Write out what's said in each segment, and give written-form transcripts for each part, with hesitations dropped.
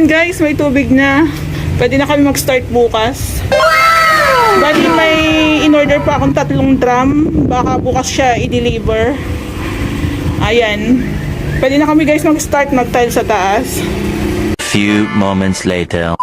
Ayan guys, may tubig na. Pwede na kami mag-start bukas. Bali may in-order pa akong 3 drum. Baka bukas siya i-deliver. Ayan. Pwede na kami guys mag-start mag-tile sa taas. Few moments later.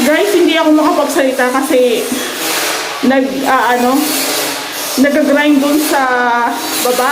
Guys, hindi ako makapagsalita kasi nag-grind dun sa baba.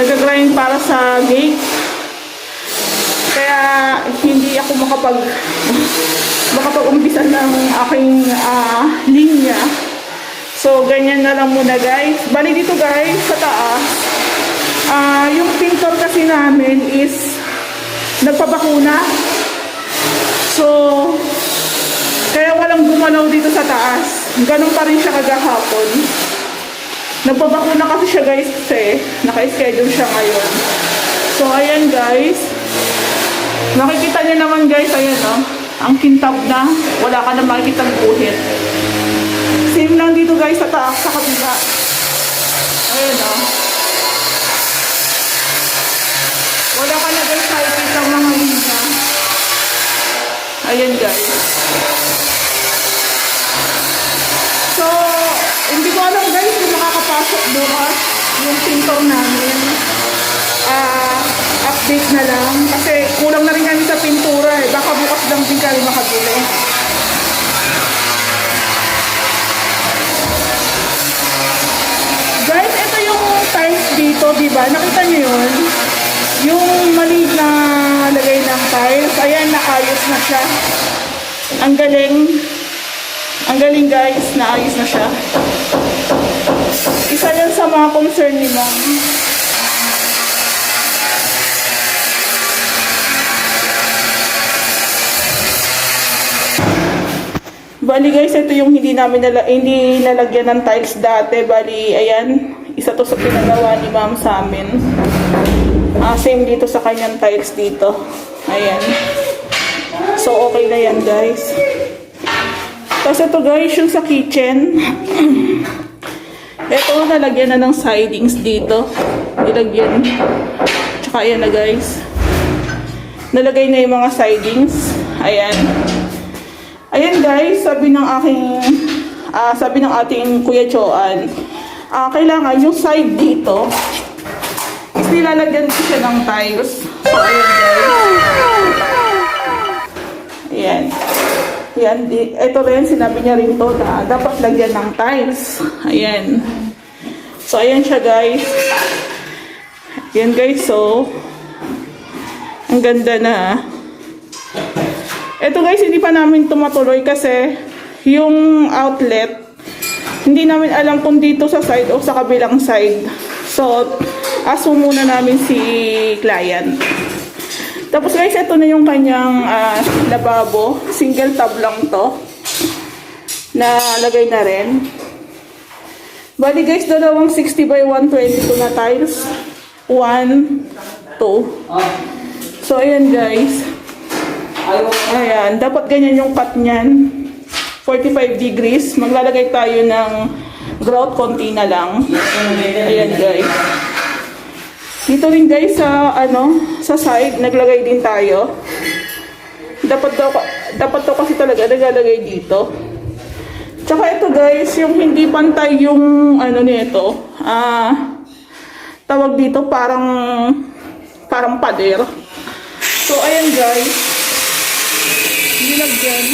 Nag-grind para sa gate. Kaya hindi ako makapag-umpisa ng aking linya. So, ganyan na lang muna guys. Bali dito guys, sa taas. Yung pintor kasi namin is nagpabakuna. So, kaya walang gumalaw dito sa taas. Ganun pa rin siya kagahapon. Nagpabakuna kasi siya guys kasi naka-schedule siya ngayon. So, ayan guys. Nakikita niyo naman guys, ayan oh. Ang kintab na. Wala ka na makikita ng buhit. Same lang dito guys sa taas, sa kabila. Ayan oh. Wala ka na guys makikita ng mga linya. Ayan guys. So, hindi ko alam guys kung makakapasok bukas yung pintor namin. Update na lang. Kasi kulang na rin kami sa pintura eh. Baka bukas lang din kami makabili. Guys, ito yung tiles dito, diba? Nakita nyo yun? Yung mali na lagay ng tiles, ayan, naayos na siya. Ang galing. Ang galing guys, naayos na siya. Isa yan sa mga concern ni Ma'am. Bali guys, ito yung hindi nalagyan ng tiles dati. Bali, ayan, isa to sa pinagawa ni Ma'am sa amin. Same dito sa kanyang tiles dito. Ayan. So, okay na yan, guys. Tapos ito, guys, yung sa kitchen. Ito, nalagyan na ng sidings dito. Nilagyan. Tsaka, ayan na, guys. Nalagay na yung mga sidings. Ayan. Ayan, guys, sabi ng ating Kuya Joan, kailangan yung side dito nilalagyan ko siya ng tiles. So, ayan guys. Ayan. Ayan. Ito rin, sinabi niya rin to na dapat lagyan ng tiles. Ayan. So, ayan siya guys. Ayan guys, so ang ganda na. Ito guys, hindi pa namin tumatuloy kasi yung outlet, hindi namin alam kung dito sa side o sa kabilang side. So, aso muna namin si client. Tapos guys, ito na yung kanyang lababo. Single tub lang to. Nalagay na rin. Bali guys, dalawang 60 by 122 na tiles. 1, 2. So ayan guys. Ayan, dapat ganyan yung cut niyan. 45 degrees. Maglalagay tayo ng grout, konti na lang. Ayan guys. Dito rin guys sa sa side naglagay din tayo. Dapat to kasi talaga naglalagay dito. Tsaka ito guys, yung hindi pantay yung nito. Tawag dito parang pader. So ayan guys. Nilagyan.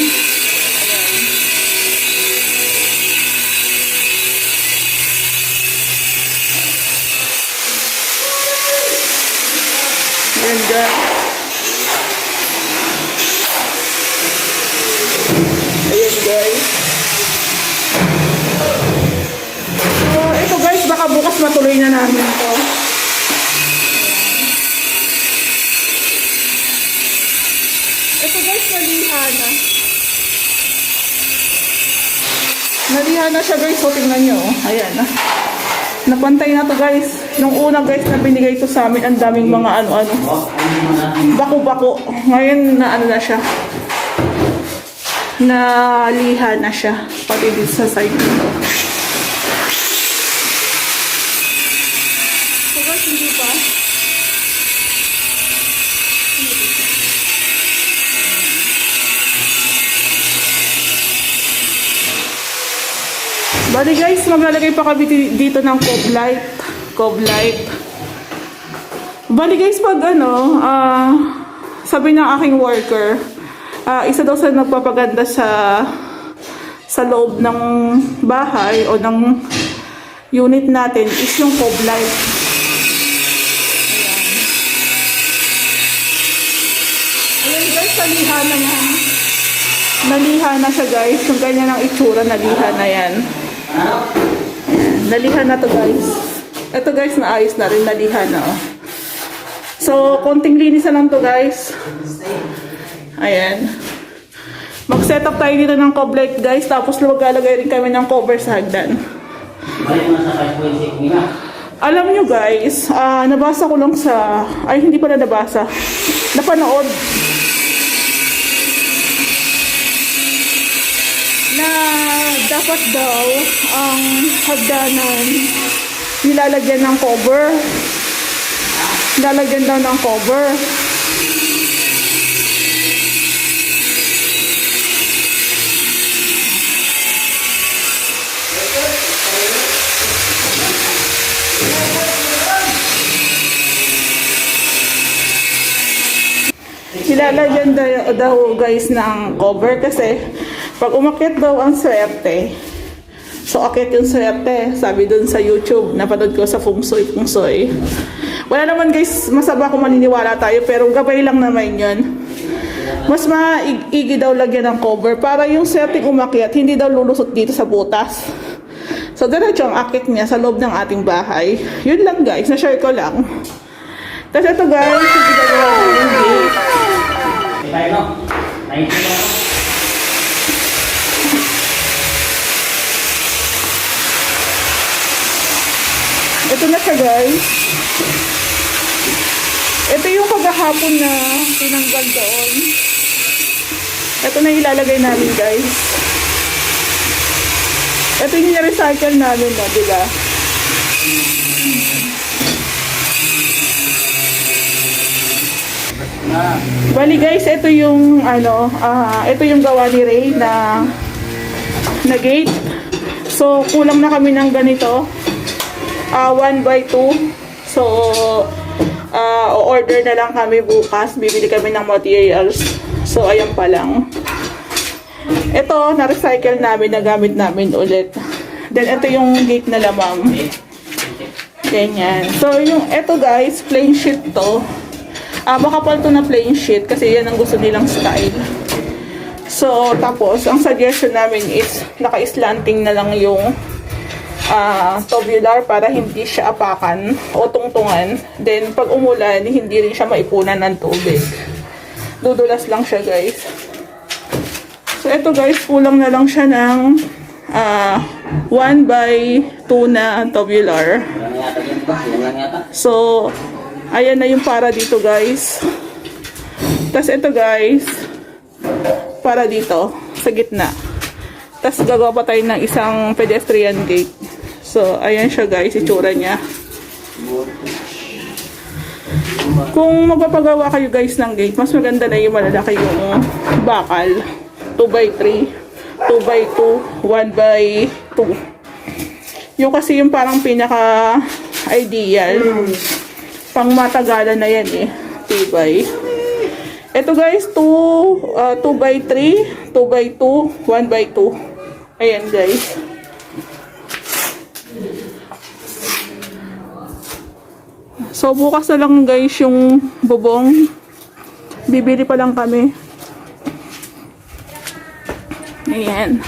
Ayan guys. Ayan guys. So, ito guys, baka bukas matuloy na namin to. Ito guys, naliha na. Naliha na siya guys, so tingnan nyo. Ayan na. Napantay na to guys. Nung una guys na binigay to sa amin, ang daming mga bako-bako. Ngayon na na siya. Naliha na siya. Pati dito sa side nito. So guys, hindi pa. Bali guys, maglalagay pa kami dito ng cove light. Bali guys, pag sabi ng aking worker, isa daw sa nagpapaganda sa loob ng bahay o ng unit natin is yung cove light. Ayan guys, naliha na yan. Naliha na siya guys. Kung ganyan ang itsura, naliha na yan. Naliha na to guys. Ito guys, naayos na rin. Naliha na oh. So, konting linis na lang to guys. Ayan. Mag-set up tayo dito ng cove light guys. Tapos maglalagay rin kami ng cover sa hagdan. Alam nyo guys, nabasa ko lang sa... Ay, hindi pala nabasa. Napanood. Na dapat daw ang hagdanan nilalagyan ng cover. Nilalagyan daw ng cover. Nilalagyan daw guys ng cover kasi pag umakyat daw ang swerte, so akyat yung swerte, sabi dun sa YouTube, napanood ko sa Feng Shui. Wala naman guys, masaba kung maniniwala tayo, pero gabay lang naman yun. Mas maigi daw lagyan ng cover para yung swerte umakyat, hindi daw lulusot dito sa butas. So diretso ang akyat niya sa loob ng ating bahay. Yun lang guys, na-share ko lang. Tapos ito guys, yung ginagawa ko yung gate. Ito na siya guys. Ito yung kagahapon na tinanggal doon. Ito na ilalagay namin guys. Ito yung recycle namin na, diba? Bali guys, ito yung ito yung gawa ni Ray na gate. So kulang na kami ng ganito. 1 by 2. So order na lang kami bukas. Bibili kami ng materials. So ayan pa lang. Ito na-recycle namin, nagamit namin ulit. Then ito yung gate na lamang. Ganyan. So yung ito guys, plain sheet to. Makapal to na plain sheet kasi yan ang gusto nilang style. So, tapos, ang suggestion namin is naka-slanting na lang yung tubular para hindi siya apakan o tungtungan. Then, pag umulan, hindi rin siya maipunan ng tubig. Dudulas lang siya, guys. So, ito guys, kulang na lang siya ng 1/2 na tubular. So, ayan na yung para dito, guys. Tapos ito, guys, para dito, sa gitna. Tapos gagawa pa tayo ng isang pedestrian gate. So, ayan siya, guys, itsura niya. Kung magpapagawa kayo, guys, ng gate, mas maganda na yung malalaki yung bakal. 2x3, 2x2, 1x2. Yung kasi yung parang pinaka-ideal. Pang matagalan na yan eh. Tibay. Ito guys, 2x3, 2x2, 1x2. Ayan guys. So bukas na lang guys yung bubong. Bibili pa lang kami. Ayan.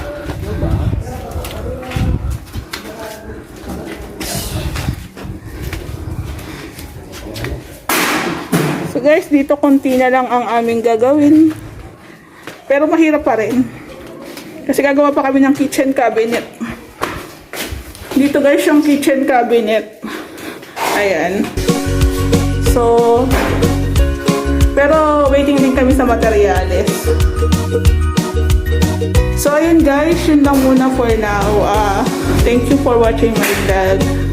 So guys, dito konti na lang ang aming gagawin. Pero mahirap pa rin. Kasi gagawa pa kami ng kitchen cabinet. Dito guys yung kitchen cabinet. Ayan. So, pero waiting din kami sa materyales. So ayun guys, yun lang muna for now. Thank you for watching my vlog.